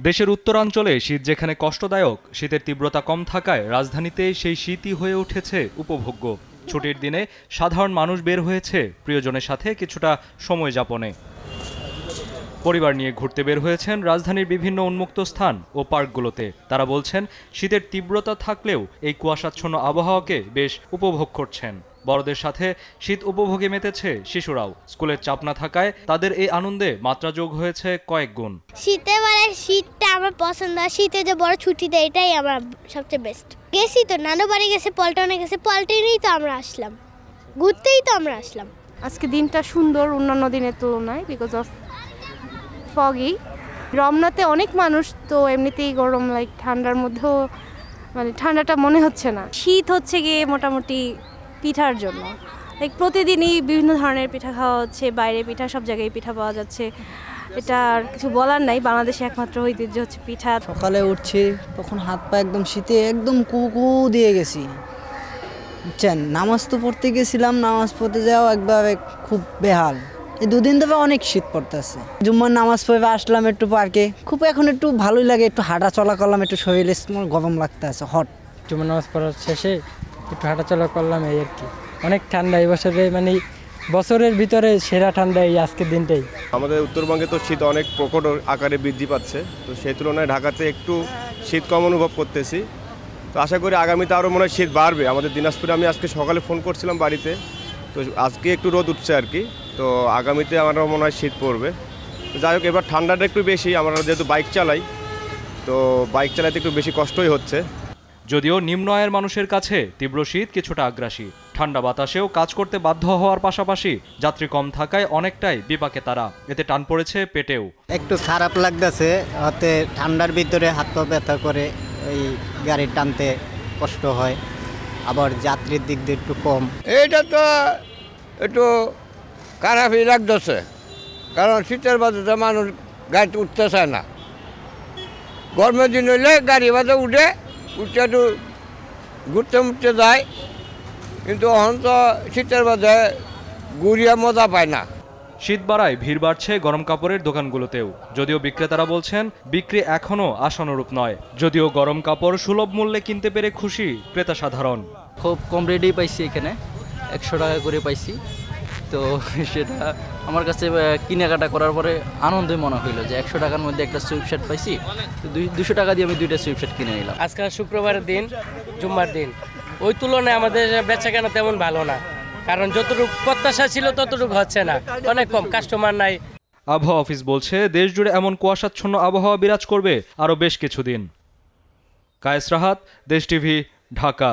দেশের উত্তরাঞ্চলে শীত যেখানে কষ্টদায়ক, শীতের তীব্রতা কম থাকায় রাজধানীতে সেই শীতই হয়ে উঠেছে উপভোগ্য। ছুটির দিনে সাধারণ মানুষ বের হয়েছে প্রিয়জনের সাথে কিছুটা সময় যাপনে। পরিবার নিয়ে ঘুরতে বের হয়েছেন রাজধানীর বিভিন্ন উন্মুক্ত স্থান ও পার্কগুলোতে। তারা বলছেন, শীতের তীব্রতা থাকলেও এই কুয়াশাচ্ছন্ন আবহাওয়াকে বেশ উপভোগ করছেন। বড়দের সাথে শীত উপভোগে মেতেছে শিশুরাও। স্কুলের চাপ না থাকায় তাদের এই আনন্দে মাত্রা যোগ হয়েছে কয়েক গুণ। শীতটা আমার পছন্দ। শীতে যে বড় ছুটি দেয় এটাই আমার সবচেয়ে বেস্ট। গেছি তো, নানু বাড়ি গেছে, পল্টনে গেছে, পল্টনেই তো আমরা আসলাম, ঘুরতেই তো আমরা আসলাম। আজকে দিনটা সুন্দর অন্যান্য দিনের তুলনায়, বিকজ অফ ফগি। রমনাতে অনেক মানুষ তো এমনিতেই গরম, ঠান্ডার মধ্যেও ঠান্ডাটা মনে হচ্ছে না। শীত হচ্ছে গিয়ে মোটামুটি পিঠার জন্য, প্রতিদিনই বিভিন্ন ধরনের পিঠা খাওয়া হচ্ছে, বাইরে পিঠা, সব জায়গায় পিঠা পাওয়া যাচ্ছে। এটা আর কিছু বলার নাই, বাংলাদেশে একমাত্র ঐতিহ্য হচ্ছে পিঠা। সকালে উঠছি তখন হাত পা একদম শীতে একদম কুকু দিয়ে গেছি, বুঝছেন। নামাজ তো পড়তে গেছিলাম, নামাজ পড়তে যাওয়া একবারে খুব বেহাল। এই দুদিন ধরে অনেক শীত পড়তেছে। জুম্মার নামাজ পড়ে আসলাম একটু পার্কে, খুব এখন একটু ভালোই লাগে, একটু হাঁটা চলা করলাম, একটু শরীরে গরম লাগতে আছে, হট। জুম্মার নামাজ পড়ার শেষে একটু হাঁটাচলা করলাম, এই আর কি। অনেক ঠান্ডা এই বছরে, বছরের ভিতরে সেরা ঠান্ডা এই আজকের দিনটাই। আমাদের উত্তরবঙ্গে তো শীত অনেক প্রকট আকারে বৃদ্ধি পাচ্ছে, তো সেই তুলনায় ঢাকাতে একটু শীত কম অনুভব করতেছি। তো আশা করি আগামীতে আরও মনে হয় শীত বাড়বে। আমাদের দিনাজপুরে আমি আজকে সকালে ফোন করছিলাম বাড়িতে, তো আজকে একটু রোদ উঠছে আর কি। তো আগামীতে আমারও মনে হয় শীত পড়বে। তো যাই হোক, এবার ঠান্ডাটা একটু বেশি। আমরা যেহেতু বাইক চালাই, তো বাইক চালাতে একটু বেশি কষ্টই হচ্ছে। যদিও নিম্ন আয়ের মানুষের কাছে তীব্র শীত কিছুটা আগ্রাসী। ঠান্ডা বাতাসেও কাজ করতে বাধ্য হওয়ার পাশাপাশি যাত্রী কম থাকায় অনেকটাই বিপাকে তারা। এতে টান পড়েছে পেটেও। একটু খারাপ লাগতেছে, হাতে ঠান্ডার ভিতরে হাত পা ব্যথা করে, ওই গাড়ি টানতে কষ্ট হয়, আবার যাত্রীর দিক দিয়ে একটু কম। এইটা তো একটু খারাপই লাগতেছে, কারণ শীতের বাজারে মানুষ গাড়িতে উঠতে চায় না। গরমের দিন হইলে গাড়ি বাজে উঠে একটু ঘুরতে মুড়তে যায়, কিন্তু এখন তো শীতের বাজারে ঘুরিয়া মজা পায় না। শীত বাড়ায় ভিড় বাড়ছে গরম কাপড়ের দোকানগুলোতেও। যদিও বিক্রেতারা বলছেন বিক্রি এখনও আশানুরূপ নয়। যদিও গরম কাপড় সুলভ মূল্যে কিনতে পেরে খুশি ক্রেতা সাধারণ। খুব কম রেটেই পাইছি, এখানে 100 টাকা করে পাইছি। তো সেটা আমার কাছে কেনাকাটা করার পরে আনন্দই মনে হইলো যে 100 টাকার মধ্যে একটা সুইপ শার্ট পাইছি, তো 200 টাকা দিয়ে আমি 2টা সুইপ শার্ট কিনে নিলাম। আজকে শুক্রবারের দিন, জুম্মার দিন, ওই তুলনায় আমাদের বেচাকেনা তেমন ভালো না, কারণ যতটুকু প্রত্যাশা ছিল ততটুকু হচ্ছে না, অনেক কম, কাস্টমার নাই। আবহাওয়া অফিস বলছে দেশ জুড়ে এমন কুয়াশাচ্ছন্ন আবহাওয়া বিরাজ করবে আরও বেশ কিছুদিন। কায়েস রাহাত, দেশ টিভি, ঢাকা।